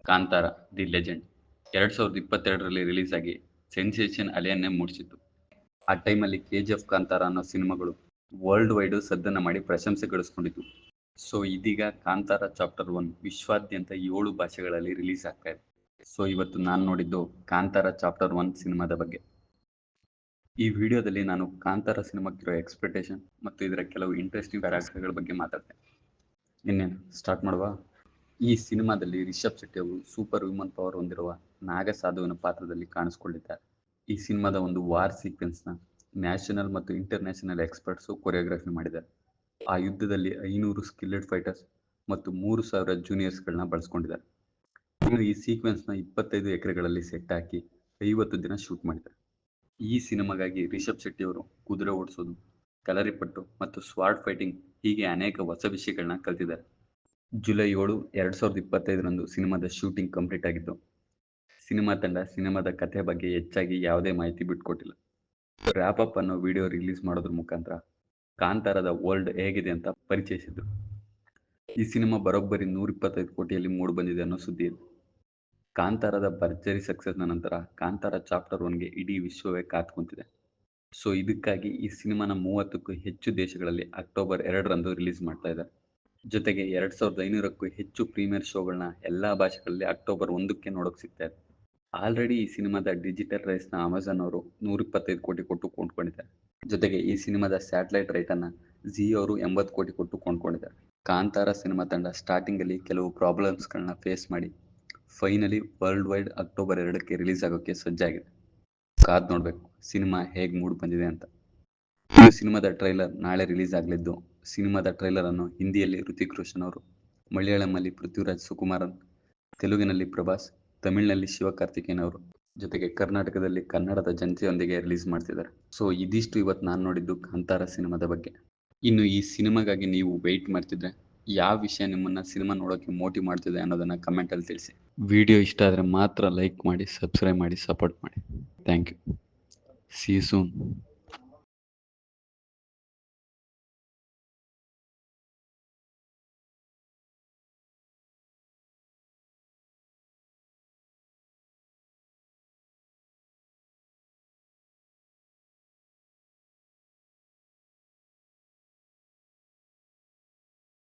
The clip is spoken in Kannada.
ಕಾಂತಾರ ದಿ ಲೆಜೆಂಡ್ 2022ರಲ್ಲಿ ರಿಲೀಸ್ ಆಗಿ ಸೆನ್ಸೇಷನ್ ಅಲೆಯನ್ನೇ ಮೂಡಿಸಿತು. ಆ ಟೈಮಲ್ಲಿ KGF, ಕಾಂತಾರ ಅನ್ನೋ ಸಿನಿಮಾಗಳು ವರ್ಲ್ಡ್ ವೈಡ್ ಸದ್ದನ್ನು ಮಾಡಿ ಪ್ರಶಂಸೆ ಗಳಿಸ್ಕೊಂಡಿತು. ಸೊ ಇದೀಗ ಕಾಂತಾರ ಚಾಪ್ಟರ್ 1 ವಿಶ್ವಾದ್ಯಂತ 7 ಭಾಷೆಗಳಲ್ಲಿ ರಿಲೀಸ್ ಆಗ್ತಾ ಇದೆ. ಸೊ ಇವತ್ತು ನಾನು ನೋಡಿದ್ದು ಕಾಂತಾರ ಚಾಪ್ಟರ್ 1 ಸಿನಿಮಾದ ಬಗ್ಗೆ. ಈ ವಿಡಿಯೋದಲ್ಲಿ ನಾನು ಕಾಂತಾರ ಸಿನಿಮಾಕ್ಕಿರೋ ಎಕ್ಸ್ಪೆಕ್ಟೇಷನ್ ಮತ್ತು ಇದರ ಕೆಲವು ಇಂಟ್ರೆಸ್ಟಿಂಗ್ ಪ್ಯಾರಾಗ್ರಾಫ್ಗಳ ಬಗ್ಗೆ ಮಾತಾಡ್ತೇನೆ. ಇನ್ನೇನು ಸ್ಟಾರ್ಟ್ ಮಾಡುವ. ಈ ಸಿನಿಮಾದಲ್ಲಿ ರಿಷಬ್ ಶೆಟ್ಟಿ ಅವರು ಸೂಪರ್ ವ್ಯೂಮನ್ ಪವರ್ ಹೊಂದಿರುವ ನಾಗಸಾಧುವಿನ ಪಾತ್ರದಲ್ಲಿ ಕಾಣಿಸಿಕೊಂಡಿದ್ದಾರೆ. ಈ ಸಿನಿಮಾದ ಒಂದು ವಾರ್ ಸೀಕ್ವೆನ್ಸ್ನ ನ್ಯಾಷನಲ್ ಮತ್ತು ಇಂಟರ್ನ್ಯಾಷನಲ್ ಎಕ್ಸ್ಪರ್ಟ್ಸು ಕೊರಿಯೋಗ್ರಫಿ ಮಾಡಿದ್ದಾರೆ. ಆ ಯುದ್ಧದಲ್ಲಿ 500 ಸ್ಕಿಲ್ಲೆಡ್ ಫೈಟರ್ಸ್ ಮತ್ತು 3000 ಜೂನಿಯರ್ಸ್ಗಳನ್ನ ಬಳಸ್ಕೊಂಡಿದ್ದಾರೆ. ಇನ್ನು ಈ ಸೀಕ್ವೆನ್ಸ್ನ 25 ಎಕರೆಗಳಲ್ಲಿ ಸೆಟ್ ಹಾಕಿ 50 ದಿನ ಶೂಟ್ ಮಾಡಿದ್ದಾರೆ. ಈ ಸಿನಿಮಾಗಾಗಿ ರಿಷಬ್ ಶೆಟ್ಟಿ ಅವರು ಕುದುರೆ ಓಡಿಸೋದು, ಕಲರಿಪಟ್ಟು ಮತ್ತು ಸ್ವಾರ್ಡ್ ಫೈಟಿಂಗ್ ಹೀಗೆ ಅನೇಕ ಹೊಸ ವಿಷಯಗಳನ್ನ ಕಲಿತಿದ್ದಾರೆ. ಜುಲೈ 7, 2025ರಂದು ಸಿನಿಮಾದ ಶೂಟಿಂಗ್ ಕಂಪ್ಲೀಟ್ ಆಗಿದ್ದು, ಸಿನಿಮಾ ತಂಡ ಸಿನಿಮಾದ ಕಥೆ ಬಗ್ಗೆ ಹೆಚ್ಚಾಗಿ ಯಾವುದೇ ಮಾಹಿತಿ ಬಿಟ್ಕೊಟ್ಟಿಲ್ಲ. ರ್ಯಾಪ್ ಅಪ್ ಅನ್ನೋ ವಿಡಿಯೋ ರಿಲೀಸ್ ಮಾಡೋದ್ರ ಮುಖಾಂತರ ಕಾಂತಾರದ ವರ್ಲ್ಡ್ ಹೇಗಿದೆ ಅಂತ ಪರಿಚಯಿಸಿದ್ರು. ಈ ಸಿನಿಮಾ ಬರೋಬ್ಬರಿ 125 ಕೋಟಿಯಲ್ಲಿ ಮೂಡಿ ಬಂದಿದೆ ಅನ್ನೋ ಸುದ್ದಿ ಇದೆ. ಕಾಂತಾರದ ಭರ್ಜರಿ ಸಕ್ಸಸ್ನ ನಂತರ ಕಾಂತಾರ ಚಾಪ್ಟರ್ 1ಗೆ ಇಡೀ ವಿಶ್ವವೇ ಕಾತ್ಕೊಂತಿದೆ. ಸೊ ಇದಕ್ಕಾಗಿ ಈ ಸಿನಿಮಾನ 30ಕ್ಕೂ ಹೆಚ್ಚು ದೇಶಗಳಲ್ಲಿ ಅಕ್ಟೋಬರ್ 2ರಂದು ರಿಲೀಸ್ ಮಾಡ್ತಾ ಇದ್ದಾರೆ. ಜೊತೆಗೆ 2500ಕ್ಕೂ ಹೆಚ್ಚು ಪ್ರೀಮಿಯರ್ ಶೋಗಳನ್ನ ಎಲ್ಲಾ ಭಾಷೆಗಳಲ್ಲಿ ಅಕ್ಟೋಬರ್ 1ಕ್ಕೆ ನೋಡೋಕೆ ಸಿಗ್ತಾ ಇದೆ. ಆಲ್ರೆಡಿ ಈ ಸಿನಿಮಾದ ಡಿಜಿಟಲ್ ರೈಟ್ಸ್ನ ಅಮೆಜಾನ್ ಅವರು 125 ಕೋಟಿ ಕೊಟ್ಟು ಕೊಂಡ್ಕೊಂಡಿದ್ದಾರೆ. ಜೊತೆಗೆ ಈ ಸಿನಿಮಾದ ಸ್ಯಾಟಲೈಟ್ ರೈಟನ್ನು ಜಿ ಅವರು 80 ಕೋಟಿ ಕೊಟ್ಟು ಕೊಂಡ್ಕೊಂಡಿದ್ದಾರೆ. ಕಾಂತಾರ ಸಿನಿಮಾ ತಂಡ ಸ್ಟಾರ್ಟಿಂಗಲ್ಲಿ ಕೆಲವು ಪ್ರಾಬ್ಲಮ್ಸ್ಗಳನ್ನ ಫೇಸ್ ಮಾಡಿ ಫೈನಲಿ ವರ್ಲ್ಡ್ ವೈಡ್ ಅಕ್ಟೋಬರ್ 2ಕ್ಕೆ ರಿಲೀಸ್ ಆಗೋಕ್ಕೆ ಸಜ್ಜಾಗಿದೆ. ಕಾದ್ ನೋಡಬೇಕು ಸಿನಿಮಾ ಹೇಗೆ ಮೂಡ್ ಬಂದಿದೆ ಅಂತ. ಈ ಸಿನಿಮಾದ ಟ್ರೈಲರ್ ನಾಳೆ ರಿಲೀಸ್ ಆಗಲಿದ್ದು, ಸಿನಿಮಾದ ಟ್ರೈಲರನ್ನು ಹಿಂದಿಯಲ್ಲಿ ಹೃತಿಕ್ ರೋಷನ್ ಅವರು, ಮಲಯಾಳಂನಲ್ಲಿ ಪೃಥ್ವಿರಾಜ್ ಸುಕುಮಾರನ್, ತೆಲುಗಿನಲ್ಲಿ ಪ್ರಭಾಸ್, ತಮಿಳಿನಲ್ಲಿ ಶಿವಕಾರ್ತಿಕೇಯನ್ ಅವರು, ಜೊತೆಗೆ ಕರ್ನಾಟಕದಲ್ಲಿ ಕನ್ನಡದ ಜನತೆಯೊಂದಿಗೆ ರಿಲೀಸ್ ಮಾಡ್ತಿದ್ದಾರೆ. ಸೊ ಇದಿಷ್ಟು ಇವತ್ತು ನಾನು ನೋಡಿದ್ದು ಕಾಂತಾರ ಸಿನಿಮಾದ ಬಗ್ಗೆ. ಇನ್ನು ಈ ಸಿನಿಮಾಗಾಗಿ ನೀವು ವೆಯ್ಟ್ ಮಾಡ್ತಿದ್ರೆ ಯಾವ ವಿಷಯ ನಿಮ್ಮನ್ನು ಸಿನಿಮಾ ನೋಡೋಕ್ಕೆ ಮೋಟಿವ್ ಮಾಡ್ತಿದೆ ಅನ್ನೋದನ್ನು ಕಮೆಂಟಲ್ಲಿ ತಿಳಿಸಿ. ವಿಡಿಯೋ ಇಷ್ಟ ಆದರೆ ಮಾತ್ರ ಲೈಕ್ ಮಾಡಿ, ಸಬ್ಸ್ಕ್ರೈಬ್ ಮಾಡಿ, ಸಪೋರ್ಟ್ ಮಾಡಿ. Thank you. See you soon.